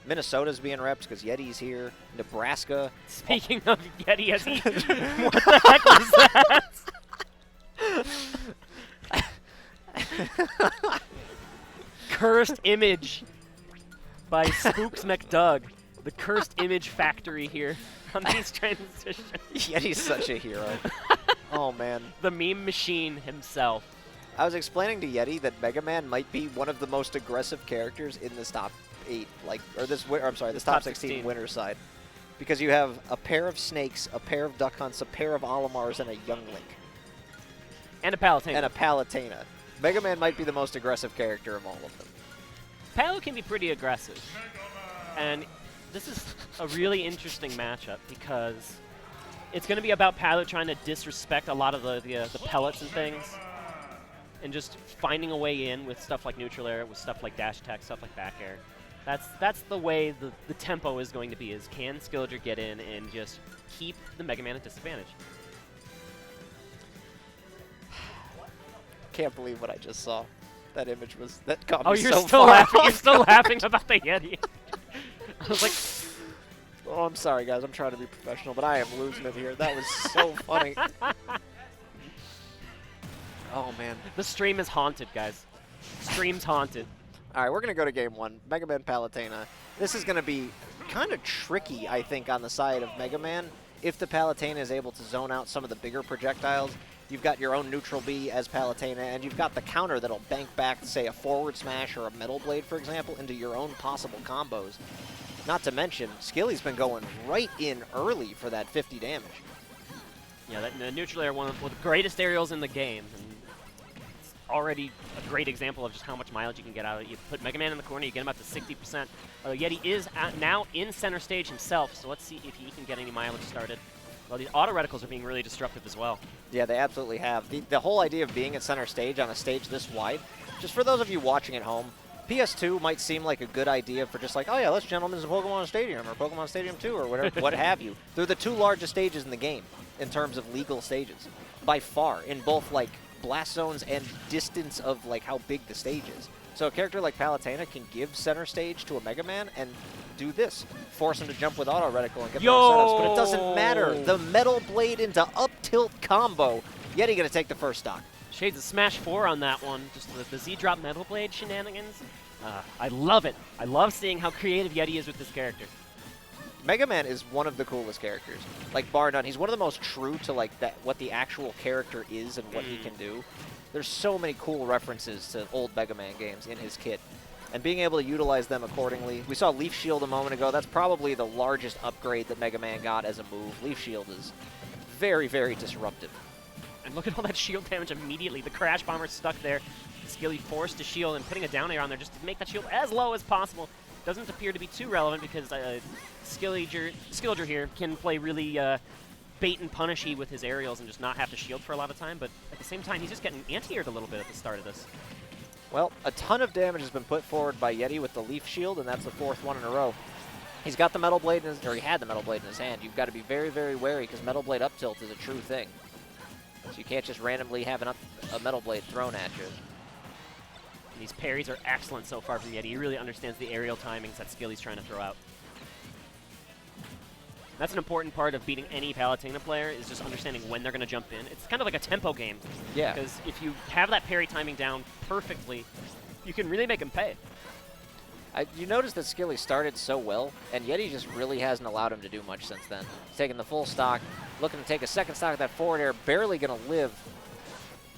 Minnesota's being repped because Yeti's here. Nebraska. Speaking of Yeti, has he? What the heck was that? Cursed Image by Spooks McDoug. The Cursed Image Factory here on these transitions. Yeti's such a hero. Oh, man. The meme machine himself. I was explaining to Yeti that Mega Man might be one of the most aggressive characters in this top 8, this top 16 winner side. Because you have a pair of Snakes, a pair of Duck Hunts, a pair of Olimars, and a Young Link. And a Palutena. And a Palutena. Mega Man might be the most aggressive character of all of them. Palu can be pretty aggressive. And this is a really interesting matchup because it's going to be about Palu trying to disrespect a lot of the pellets and things. And just finding a way in with stuff like neutral air, with stuff like dash attack, stuff like back air. That's the way the tempo is going to be, is can Skilliger get in and just keep the Mega Man at disadvantage. Can't believe what I just saw. That image was, that got Oh, me you're so still far laughing. off. You're still laughing about the Yeti. I was like, oh, I'm sorry, guys. I'm trying to be professional, but I am losing it here. That was so funny. Oh, man. the stream is haunted, guys. Stream's haunted. All right, we're going to go to game 1. Mega Man Palutena. This is going to be kind of tricky, I think, on the side of Mega Man. If the Palutena is able to zone out some of the bigger projectiles, you've got your own neutral B as Palutena, and you've got the counter that'll bank back, say, a forward smash or a metal blade, for example, into your own possible combos. Not to mention, Skilly's been going right in early for that 50 damage. Yeah, the neutral air, one of the greatest aerials in the game. And it's already a great example of just how much mileage you can get out of it. You put Mega Man in the corner, you get him up to 60%. Yeti is now in center stage himself, so let's see if he can get any mileage started. Well, these auto reticles are being really disruptive as well. Yeah, they absolutely have. The whole idea of being at center stage on a stage this wide, just for those of you watching at home, PS2 might seem like a good idea for just like, oh yeah, let's Gentlemen's Pokemon Stadium or Pokemon Stadium 2 or whatever, what have you. They're the 2 largest stages in the game in terms of legal stages, by far, in both like blast zones and distance of like how big the stage is. So a character like Palutena can give center stage to a Mega Man and do this. Force him to jump with auto reticle and get those setups, but it doesn't matter. The metal blade into up tilt combo. Yeti gonna take the first stock. Shades of Smash 4 on that one. Just the Z-drop metal blade shenanigans. I love it. I love seeing how creative Yeti is with this character. Mega Man is one of the coolest characters. Like, bar none. He's one of the most true to like what the actual character is and what he can do. There's so many cool references to old Mega Man games in his kit. And being able to utilize them accordingly. We saw Leaf Shield a moment ago. That's probably the largest upgrade that Mega Man got as a move. Leaf Shield is very, very disruptive. And look at all that shield damage immediately. The Crash Bomber's stuck there. Skilly forced to shield and putting a down air on there just to make that shield as low as possible. Doesn't appear to be too relevant because Skilliger here can play really bait and punishy with his aerials and just not have to shield for a lot of time. But at the same time, he's just getting anti-aired a little bit at the start of this. Well, a ton of damage has been put forward by Yeti with the Leaf Shield, and that's the 4th one in a row. He's got the Metal Blade in his, or he had the Metal Blade in his hand. You've got to be very, very wary because Metal Blade up tilt is a true thing. So you can't just randomly have a Metal Blade thrown at you. And these parries are excellent so far from Yeti. He really understands the aerial timings that Skilly's trying to throw out. That's an important part of beating any Palutena player, is just understanding when they're going to jump in. It's kind of like a tempo game. Yeah. Because if you have that parry timing down perfectly, you can really make them pay. You notice that Skilly started so well, and Yeti just really hasn't allowed him to do much since then. He's taking the full stock, looking to take a second stock at that forward air, barely going to live.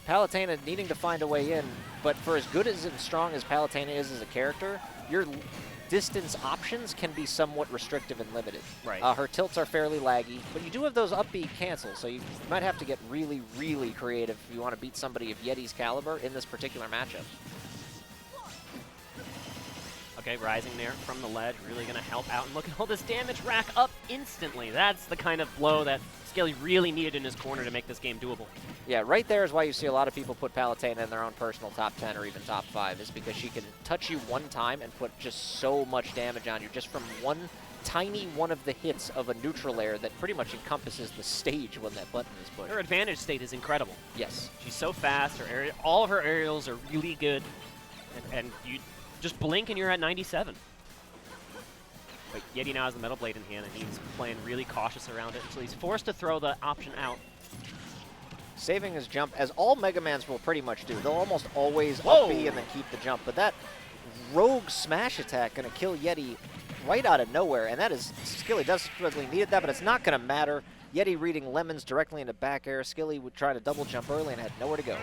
Palutena needing to find a way in, but for as good as and strong as Palutena is as a character, your distance options can be somewhat restrictive and limited. Right. Her tilts are fairly laggy, but you do have those up B cancels, so you might have to get really, really creative if you want to beat somebody of Yeti's caliber in this particular matchup. Okay, rising there from the ledge, really going to help out. And look at all this damage rack up instantly. That's the kind of blow that Skilly really needed in his corner to make this game doable. Yeah, right there is why you see a lot of people put Palutena in their own personal top 10 or even top 5, is because she can touch you one time and put just so much damage on you just from one tiny one of the hits of a neutral air that pretty much encompasses the stage when that button is pushed. Her advantage state is incredible. Yes. She's so fast. All of her aerials are really good. And you just blink and you're at 97. But Yeti now has the Metal Blade in hand, and he's playing really cautious around it until he's forced to throw the option out. Saving his jump, as all Mega Mans will pretty much do. They'll almost always Whoa! up B and then keep the jump. But that rogue smash attack going to kill Yeti right out of nowhere. And that is, Skilly desperately needed that, but it's not going to matter. Yeti reading lemons directly into back air. Skilly would try to double jump early and had nowhere to go.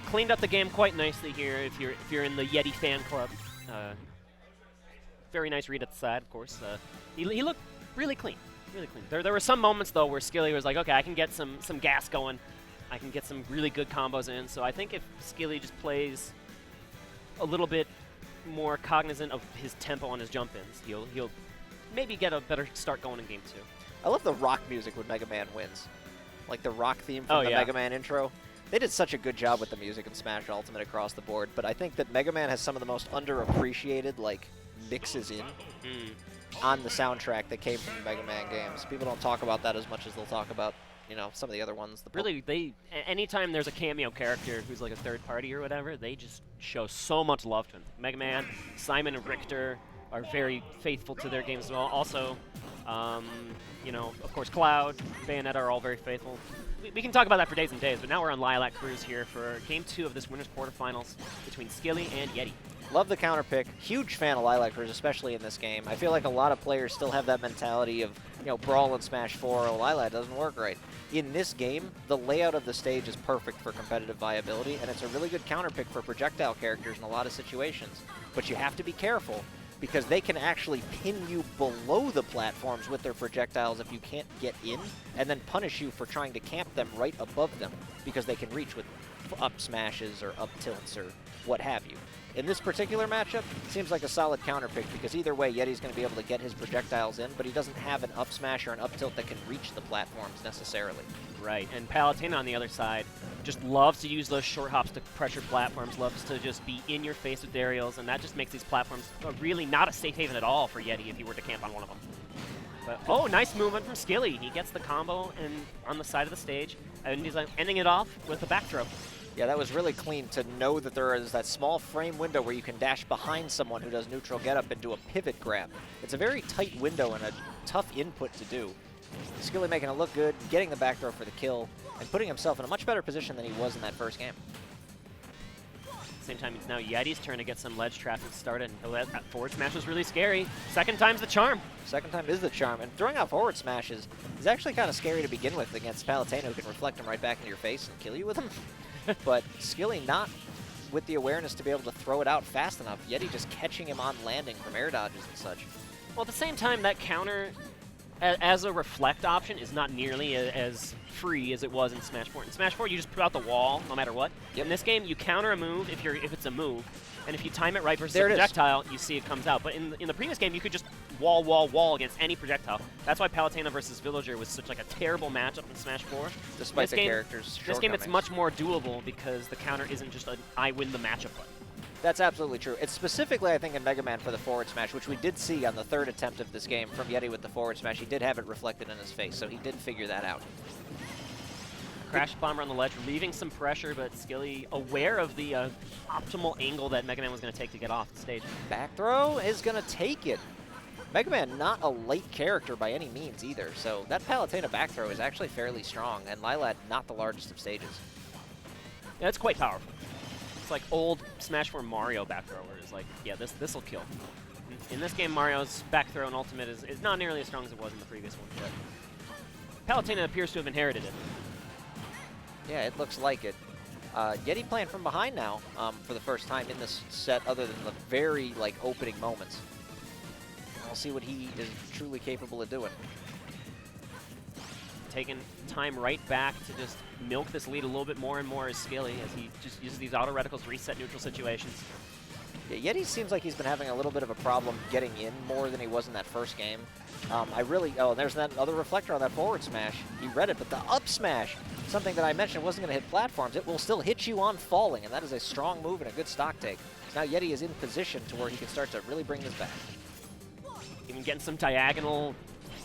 Cleaned up the game quite nicely here if you're in the Yeti fan club. Very nice read at the side, of course. He looked really clean. Really clean. There were some moments, though, where Skilly was like, okay, I can get some gas going. I can get some really good combos in. So I think if Skilly just plays a little bit more cognizant of his tempo on his jump-ins, he'll maybe get a better start going in Game 2. I love the rock music when Mega Man wins. Like the rock theme from the yeah. Mega Man intro. They did such a good job with the music in Smash Ultimate across the board, but I think that Mega Man has some of the most underappreciated, like, mixes in on the soundtrack that came from the Mega Man games. People don't talk about that as much as they'll talk about, you know, some of the other ones. Really, anytime there's a cameo character who's like a third party or whatever, they just show so much love to him. Mega Man, Simon and Richter are very faithful to their games as well. Also, you know, of course, Cloud, Bayonetta are all very faithful. We can talk about that for days and days, but now we're on Lilac Cruise here for Game 2 of this Winners Quarterfinals between Skilly and Yeti. Love the counter pick. Huge fan of Lilac Cruise, especially in this game. I feel like a lot of players still have that mentality of, you know, Brawl and Smash 4, oh, Lilac doesn't work right. In this game, the layout of the stage is perfect for competitive viability, and it's a really good counter pick for projectile characters in a lot of situations. But you have to be careful, because they can actually pin you below the platforms with their projectiles if you can't get in, and then punish you for trying to camp them right above them, because they can reach with up smashes or up tilts or what have you. In this particular matchup, it seems like a solid counter pick, because either way, Yeti's going to be able to get his projectiles in, but he doesn't have an up smash or an up tilt that can reach the platforms necessarily. Right, and Palutena on the other side just loves to use those short hops to pressure platforms, loves to just be in your face with aerials, and that just makes these platforms really not a safe haven at all for Yeti if he were to camp on one of them. But, oh, nice movement from Skilly. He gets the combo and on the side of the stage, and he's like ending it off with a back throw. Yeah, that was really clean to know that there is that small frame window where you can dash behind someone who does neutral getup and do a pivot grab. It's a very tight window and a tough input to do. Skilly making it look good, getting the back throw for the kill, and putting himself in a much better position than he was in that first game. Same time, it's now Yeti's turn to get some ledge traffic started. That forward smash was really scary. Second time's the charm. Second time is the charm, and throwing out forward smashes is actually kind of scary to begin with against Palutena, who can reflect them right back into your face and kill you with them. But Skilly not with the awareness to be able to throw it out fast enough. Yeti just catching him on landing from air dodges and such. Well, at the same time, that counter as a reflect option is not nearly as free as it was in Smash 4. In Smash 4, you just put out the wall no matter what. Yep. In this game, you counter a move if it's a move, and if you time it right versus there a projectile, you see it comes out. But in the previous game, you could just wall against any projectile. That's why Palutena versus Villager was such like a terrible matchup in Smash 4. Despite the characters' This game, it's much more doable because the counter isn't just an I win the matchup button. That's absolutely true. It's specifically, I think, in Mega Man for the forward smash, which we did see on the third attempt of this game from Yeti with the forward smash. He did have it reflected in his face, so he did figure that out. Crash bomber on the ledge, relieving some pressure, but Skilly aware of the optimal angle that Mega Man was going to take to get off the stage. Back throw is going to take it. Mega Man not a late character by any means either, so that Palutena back throw is actually fairly strong, and Lilac not the largest of stages. Yeah, it's quite powerful. It's like old Smash 4 Mario back throw, where it's like, yeah, this will kill. In this game, Mario's back throw and ultimate is not nearly as strong as it was in the previous one, but Palutena appears to have inherited it. Yeah, it looks like it. Yeti playing from behind now for the first time in this set, other than the very opening moments. We'll see what he is truly capable of doing. Taking time right back to just milk this lead a little bit more and more as Skilly, as he just uses these auto reticles to reset neutral situations. Yeah, Yeti seems like he's been having a little bit of a problem getting in more than he was in that first game. There's that other reflector on that forward smash. He read it, but the up smash, something that I mentioned wasn't going to hit platforms, it will still hit you on falling, and that is a strong move and a good stock take. Now Yeti is in position to where he can start to really bring this back. Even getting some diagonal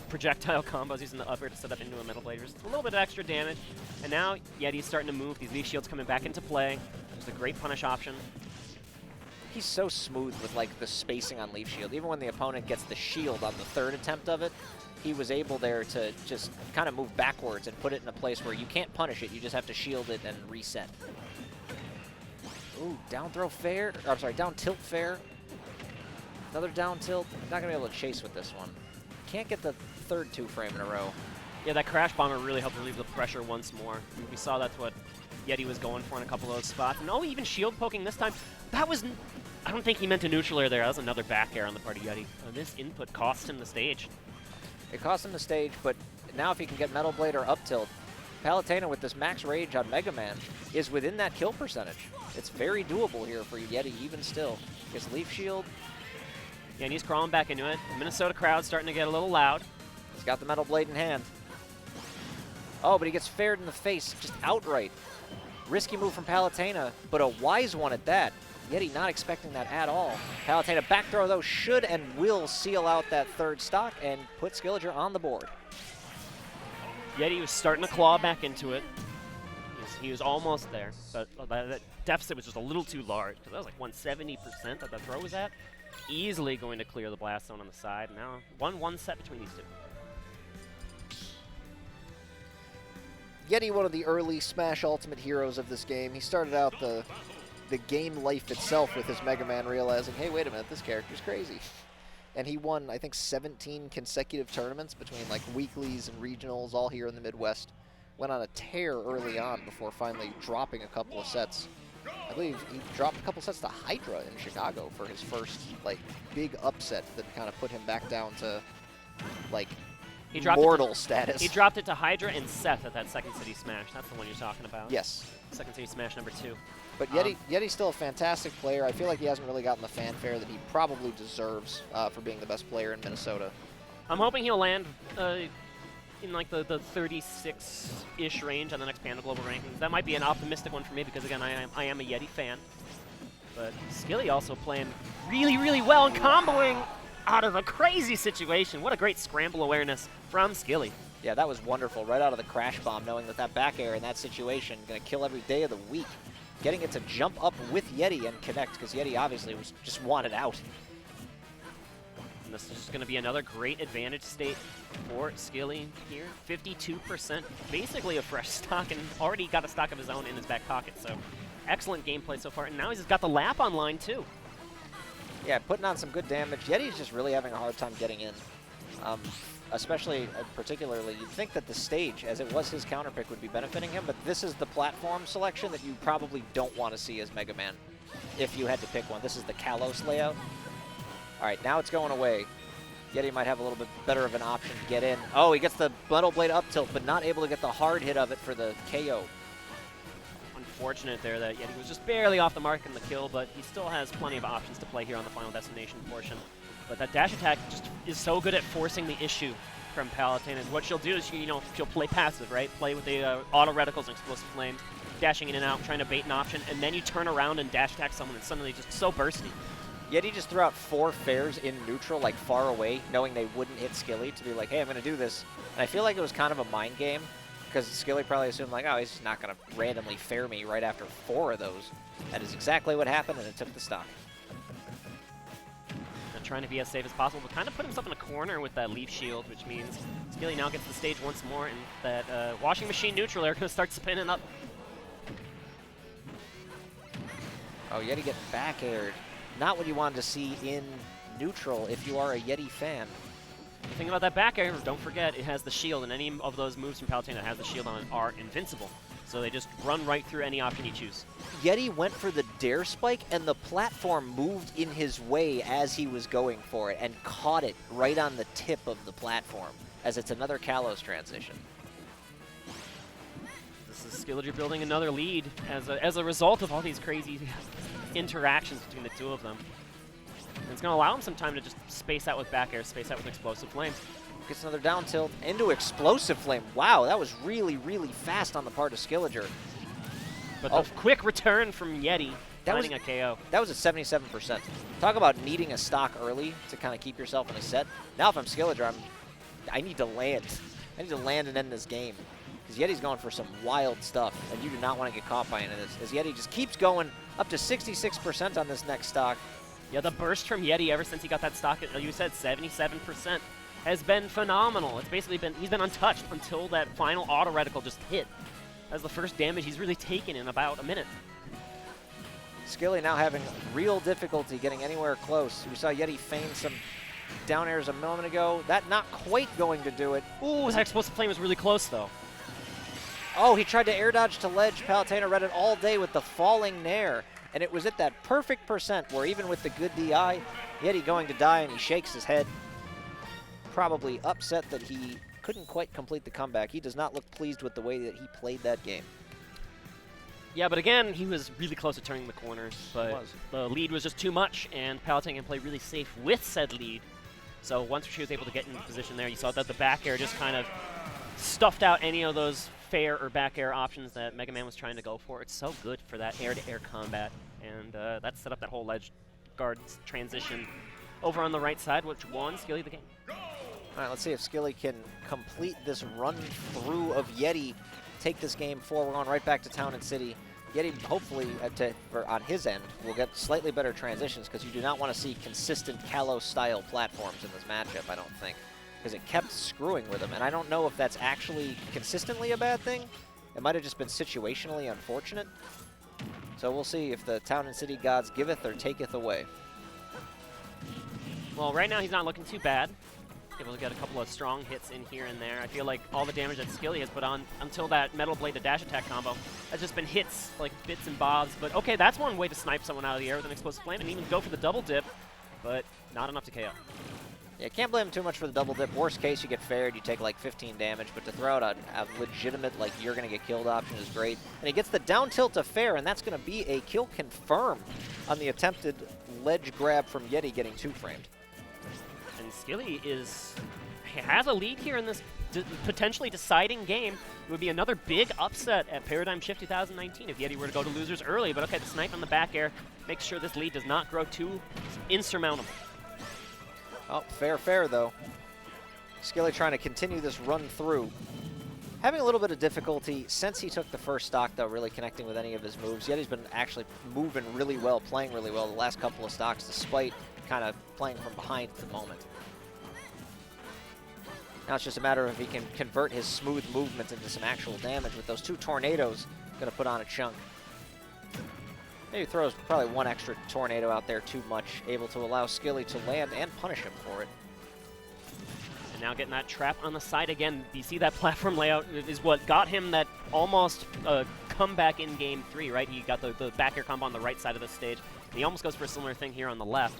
projectile combos using the upper to set up into a Metal Blade. Just a little bit of extra damage. And now Yeti's starting to move. These leaf shields coming back into play. Just a great punish option. He's so smooth with like the spacing on Leaf Shield. Even when the opponent gets the shield on the third attempt of it, he was able there to just kind of move backwards and put it in a place where you can't punish it. You just have to shield it and reset. Ooh, down throw fair. Or, I'm sorry, down tilt fair. Another down tilt. Not going to be able to chase with this one. Can't get the third 2-frame in a row. Yeah, that Crash Bomber really helped relieve the pressure once more. We saw that's what Yeti was going for in a couple of those spots. And even shield poking this time. That was... I don't think he meant a neutral air there. That was another back air on the part of Yeti. This input cost him the stage. It cost him the stage, but now if he can get Metal Blade or up tilt, Palutena with this max rage on Mega Man is within that kill percentage. It's very doable here for Yeti, even still. Gets Leaf Shield. Yeah, and he's crawling back into it. The Minnesota crowd's starting to get a little loud. He's got the Metal Blade in hand. Oh, but he gets fared in the face, just outright. Risky move from Palutena, but a wise one at that. Yeti not expecting that at all. Palutena back throw, though, should and will seal out that third stock and put Skilliger on the board. Yeti was starting to claw back into it. He was almost there, but that deficit was just a little too large. That was like 170% that the throw was at. Easily going to clear the blast zone on the side. Now, 1-1 set between these two. Yeti, one of the early Smash Ultimate heroes of this game. He started out the game life itself with his Mega Man, realizing, hey, wait a minute, this character's crazy. And he won, I think, 17 consecutive tournaments between like weeklies and regionals, all here in the Midwest. Went on a tear early on before finally dropping a couple of sets. I believe he dropped a couple sets to Hydra in Chicago for his first like big upset that kind of put him back down to like mortal status. He dropped it to Hydra and Seth at that Second City Smash. That's the one you're talking about. Yes. Second City Smash number 2. But Yeti's still a fantastic player. I feel like he hasn't really gotten the fanfare that he probably deserves for being the best player in Minnesota. I'm hoping he'll land in like the 36-ish range on the next Panda Global Rankings. That might be an optimistic one for me because, again, I am a Yeti fan. But Skilly also playing really, really well and comboing out of a crazy situation. What a great scramble awareness from Skilly. Yeah, that was wonderful. Right out of the Crash Bomb, knowing that back air in that situation going to kill every day of the week. Getting it to jump up with Yeti and connect, because Yeti obviously was just wanted out. And this is going to be another great advantage state for Skilly here. 52%, basically a fresh stock, and already got a stock of his own in his back pocket. So excellent gameplay so far. And now he's got the lap online, too. Yeah, putting on some good damage. Yeti's just really having a hard time getting in. Especially, particularly, you'd think that the stage, as it was his counterpick, would be benefiting him, but this is the platform selection that you probably don't want to see as Mega Man, if you had to pick one. This is the Kalos layout. All right, now it's going away. Yeti might have a little bit better of an option to get in. Oh, he gets the Metal Blade up tilt, but not able to get the hard hit of it for the KO. Unfortunate there that Yeti was just barely off the mark in the kill, but he still has plenty of options to play here on the Final Destination portion. But that dash attack just is so good at forcing the issue from Palutena. What she'll do is, she'll play passive, right? Play with the auto reticles and explosive flames, dashing in and out, trying to bait an option, and then you turn around and dash attack someone, and suddenly just so bursty. Yeti just threw out 4 fairs in neutral, like far away, knowing they wouldn't hit Skilly, to be like, hey, I'm going to do this. And I feel like it was kind of a mind game, because Skilly probably assumed, like, oh, he's just not going to randomly fair me right after 4 of those. That is exactly what happened, and it took the stock. Trying to be as safe as possible, but kind of put himself in a corner with that Leaf Shield, which means Skilly now gets the stage once more, and that washing machine neutral air going to start spinning up. Oh, Yeti getting back aired. Not what you wanted to see in neutral if you are a Yeti fan. The thing about that back air, don't forget, it has the shield, and any of those moves from Palutena that has the shield on it are invincible. So they just run right through any option you choose. Yeti went for the dare spike, and the platform moved in his way as he was going for it and caught it right on the tip of the platform, as it's another Kalos transition. This is Skilliger building another lead as a result of all these crazy interactions between the two of them. And it's going to allow him some time to just space out with back air, space out with explosive flames. Gets another down tilt into explosive flame. Wow, that was really, really fast on the part of Skilliger. But the quick return from Yeti, finding a KO. That was at 77%. Talk about needing a stock early to kind of keep yourself in a set. Now if I'm Skilliger, I need to land. I need to land and end this game. because Yeti's going for some wild stuff, and you do not want to get caught by any of this, as Yeti just keeps going up to 66% on this next stock. Yeah, the burst from Yeti ever since he got that stock at, you said, 77%, has been phenomenal. It's basically been, he's been untouched until that final auto reticle just hit. That's the first damage he's really taken in about a minute. Skilly now having real difficulty getting anywhere close. We saw Yeti feign some down airs a moment ago. That not quite going to do it. Ooh, that explosive flame was really close, though. Oh, he tried to air dodge to ledge. Palutena read it all day with the falling nair. And it was at that perfect percent where even with the good DI, Yeti going to die, and he shakes his head. Probably upset that he couldn't quite complete the comeback. He does not look pleased with the way that he played that game. Yeah, but again, he was really close to turning the corners, but the lead was just too much, and Palutena can play really safe with said lead. So once she was able to get into position there, you saw that the back air just kind of stuffed out any of those fair or back air options that Mega Man was trying to go for. It's so good for that air-to-air combat, and that set up that whole ledge guard transition over on the right side, which won Skilly the game. All right, let's see if Skilly can complete this run through of Yeti, take this game forward. We're going right back to Town and City. Yeti, hopefully, on his end, will get slightly better transitions, because you do not want to see consistent Kalos-style platforms in this matchup, I don't think, because it kept screwing with him. And I don't know if that's actually consistently a bad thing. It might have just been situationally unfortunate. So we'll see if the Town and City gods giveth or taketh away. Well, right now he's not looking too bad. Able to get a couple of strong hits in here and there. I feel like all the damage that Skilly has put on until that Metal Blade to dash attack combo has just been hits, like bits and bobs. But okay, that's one way to snipe someone out of the air with an explosive flame and even go for the double dip, but not enough to KO. Yeah, can't blame him too much for the double dip. Worst case, you get fared, you take like 15 damage, but to throw out a legitimate, like, you're going to get killed option is great. And he gets the down tilt to fair, and that's going to be a kill confirmed on the attempted ledge grab from Yeti getting two-framed. And Skilly has a lead here in this potentially deciding game. It would be another big upset at Paradigm Shift 2019 if Yeti were to go to losers early. But okay, the snipe on the back air makes sure this lead does not grow too insurmountable. Oh, fair though. Skilly trying to continue this run through. Having a little bit of difficulty since he took the first stock, though, really connecting with any of his moves. Yeti's been actually moving really well, playing really well the last couple of stocks, despite kind of playing from behind at the moment. Now it's just a matter of if he can convert his smooth movement into some actual damage with those two tornadoes. Going to put on a chunk. Maybe throws probably one extra tornado out there too much, able to allow Skilly to land and punish him for it. And now getting that trap on the side again. You see that platform layout is what got him that almost comeback in game 3, right? He got the back air combo on the right side of the stage. And he almost goes for a similar thing here on the left.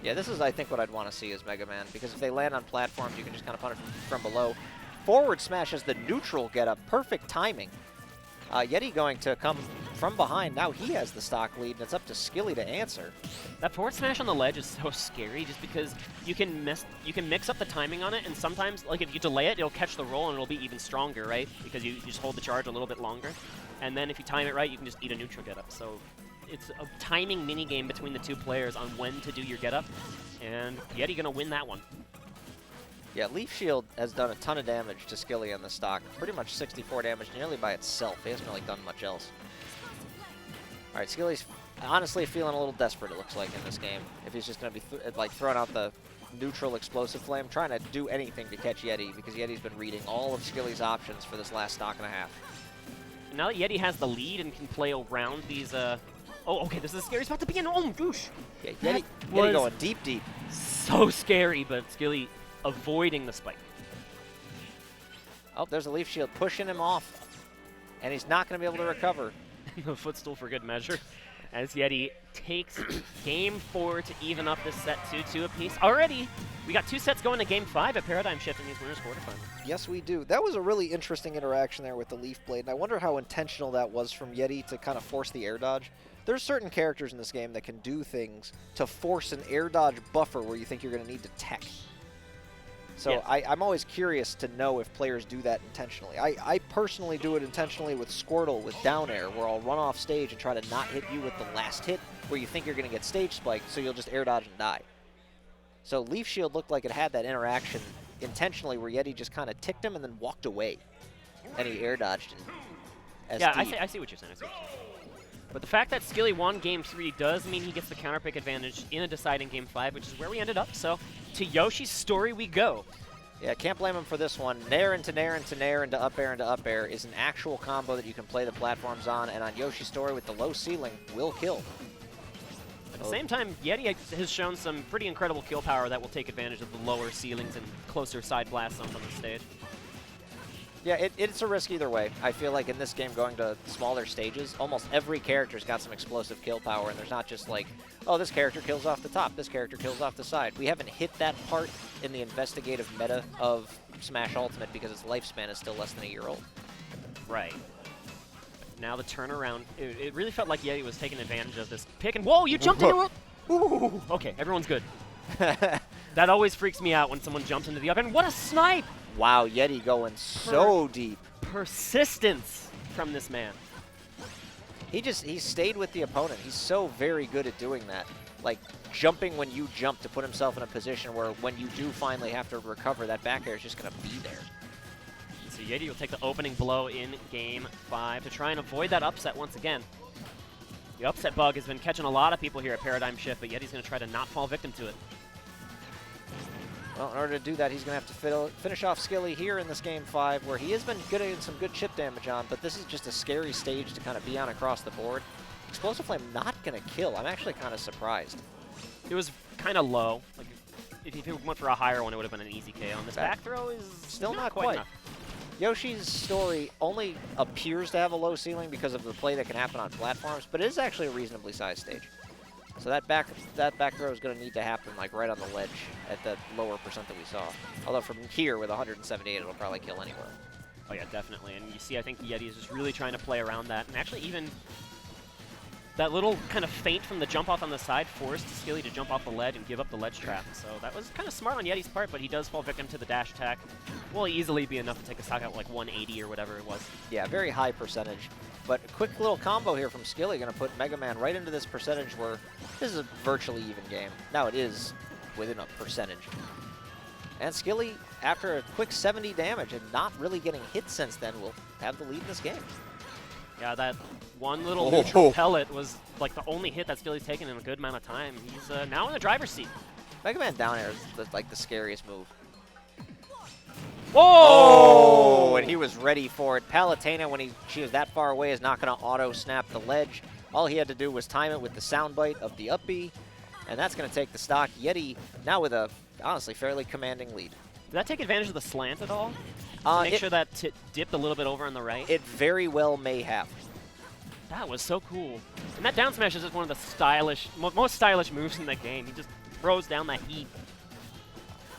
Yeah, this is, I think, what I'd want to see as Mega Man, because if they land on platforms, you can just kind of punish them from below. Forward smash as the neutral get-up. Perfect timing. Yeti going to come from behind. Now he has the stock lead, and it's up to Skilly to answer. That forward smash on the ledge is so scary just because you can mix up the timing on it, and sometimes, like, if you delay it, it'll catch the roll and it'll be even stronger, right? Because you just hold the charge a little bit longer. And then if you time it right, you can just eat a neutral get-up. So it's a timing mini-game between the two players on when to do your get-up, and Yeti going to win that one. Yeah, Leaf Shield has done a ton of damage to Skilly on the stock. Pretty much 64 damage nearly by itself. He hasn't really done much else. All right, Skilly's honestly feeling a little desperate, it looks like, in this game. If he's just going to be like throwing out the neutral explosive flame, trying to do anything to catch Yeti, because Yeti's been reading all of Skilly's options for this last stock and a half. And now that Yeti has the lead and can play around these... oh, okay, this is a scary spot to be in. Oh, goosh. Yeah, Yeti going deep. So scary, but Skilly avoiding the spike. Oh, there's a Leaf Shield pushing him off, and he's not going to be able to recover. The footstool for good measure, as Yeti takes game 4 to even up this set 2-2 apiece. Already, we got 2 sets going to game 5 at Paradigm Shift in these winners quarterfinals. Yes, we do. That was a really interesting interaction there with the Leaf Blade, and I wonder how intentional that was from Yeti to kind of force the air dodge. There's certain characters in this game that can do things to force an air dodge buffer where you think you're going to need to tech. So yes. I'm always curious to know if players do that intentionally. I personally do it intentionally with Squirtle with down air, where I'll run off stage and try to not hit you with the last hit where you think you're going to get stage spiked, so you'll just air dodge and die. So Leaf Shield looked like it had that interaction intentionally where Yeti just kind of ticked him and then walked away. and he air dodged it. Yeah, I see what you're saying. But the fact that Skilly won Game 3 does mean he gets the counter pick advantage in a deciding Game 5, which is where we ended up. So to Yoshi's Story we go. Yeah, can't blame him for this one. Nair into Nair into Nair into up air is an actual combo that you can play the platforms on, and on Yoshi Story with the low ceiling will kill. At the same time, Yeti has shown some pretty incredible kill power that will take advantage of the lower ceilings and closer side blast zones on the stage. Yeah, it's a risk either way. I feel like in this game, going to smaller stages, almost every character's got some explosive kill power, and there's not just like, oh, this character kills off the top, this character kills off the side. We haven't hit that part in the investigative meta of Smash Ultimate because its lifespan is still less than a year old. Right. Now the turnaround, it really felt like Yeti was taking advantage of this pick, and whoa, you jumped into it! Ooh, okay, everyone's good. That always freaks me out when someone jumps into the up, and what a snipe! Wow, Yeti going so deep. Persistence from this man. He stayed with the opponent. He's so very good at doing that. Like, jumping when you jump to put himself in a position where when you do finally have to recover, that back air is just going to be there. So Yeti will take the opening blow in Game 5 to try and avoid that upset once again. The upset bug has been catching a lot of people here at Paradigm Shift, but Yeti's going to try to not fall victim to it. Well, in order to do that, he's going to have to finish off Skilly here in this Game 5, where he has been getting some good chip damage on, but this is just a scary stage to kind of be on across the board. Explosive Flame not going to kill. I'm actually kind of surprised. It was kind of low. Like, if you went for a higher one, it would have been an easy KO. And this back throw is still not quite enough. Yoshi's Story only appears to have a low ceiling because of the play that can happen on platforms, but it is actually a reasonably sized stage. So that back throw is going to need to happen like right on the ledge at that lower percent that we saw. Although from here with 178, it'll probably kill anywhere. Oh yeah, definitely. And you see, I think Yeti is just really trying to play around that. And actually even that little kind of feint from the jump off on the side forced Skilly to jump off the ledge and give up the ledge trap. So that was kind of smart on Yeti's part, but he does fall victim to the dash attack. Will easily be enough to take a stock out like 180 or whatever it was. Yeah, very high percentage. But a quick little combo here from Skilly, going to put Mega Man right into this percentage where this is a virtually even game. Now it is within a percentage. And Skilly, after a quick 70 damage and not really getting hit since then, will have the lead in this game. Yeah, that one little neutral pellet was like the only hit that Skilly's taken in a good amount of time. He's now in the driver's seat. Mega Man down air is like the scariest move. Whoa! Oh, and he was ready for it. Palutena, when she was that far away, is not going to auto-snap the ledge. All he had to do was time it with the sound bite of the up B, and that's going to take the stock. Yeti now with a, honestly, fairly commanding lead. Did that take advantage of the slant at all? Make sure that dipped a little bit over on the right? It very well may have. That was so cool. And that down smash is just one of the stylish, most stylish moves in the game. He just throws down that heat.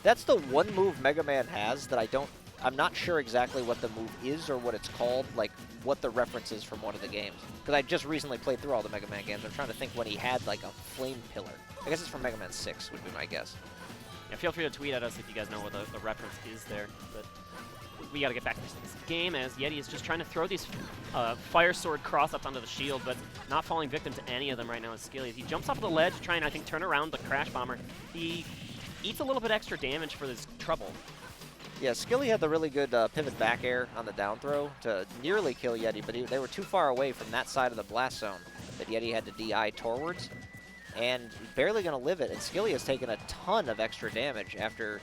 That's the one move Mega Man has that I'm not sure exactly what the move is or what it's called, like what the reference is from one of the games. Because I just recently played through all the Mega Man games. I'm trying to think when he had like a flame pillar. I guess it's from Mega Man 6 would be my guess. Yeah, feel free to tweet at us if you guys know what the reference is there. But we got to get back to this game as Yeti is just trying to throw these Fire Sword cross-ups onto the shield, but not falling victim to any of them right now as Skilly. He jumps off the ledge trying to, I think, turn around the Crash Bomber. He eats a little bit extra damage for this trouble. Yeah, Skilly had the really good pivot back air on the down throw to nearly kill Yeti, but they were too far away from that side of the blast zone that Yeti had to DI towards, and barely going to live it. And Skilly has taken a ton of extra damage after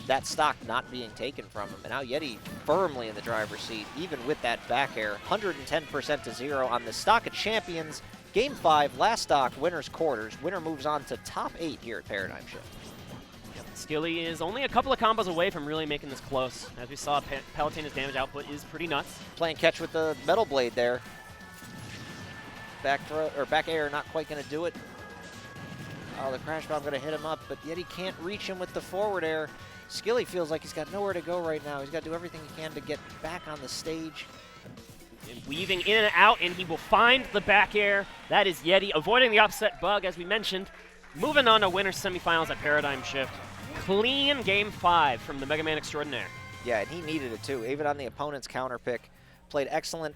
that stock not being taken from him. And now Yeti firmly in the driver's seat, even with that back air. 110% to 0 on the stock of champions. Game 5, last stock, winner's quarters. Winner moves on to top 8 here at Paradigm Shift. Skilly is only a couple of combos away from really making this close. As we saw, Palutena's damage output is pretty nuts. Playing catch with the metal blade there. Back throw or back air, not quite going to do it. Oh, the crash bomb going to hit him up, but Yeti can't reach him with the forward air. Skilly feels like he's got nowhere to go right now. He's got to do everything he can to get back on the stage. And weaving in and out, and he will find the back air. That is Yeti avoiding the upset bug, as we mentioned. Moving on to winner's semifinals at Paradigm Shift. Clean Game 5 from the Mega Man Extraordinaire. Yeah, and he needed it too. Even on the opponent's counter pick, played excellent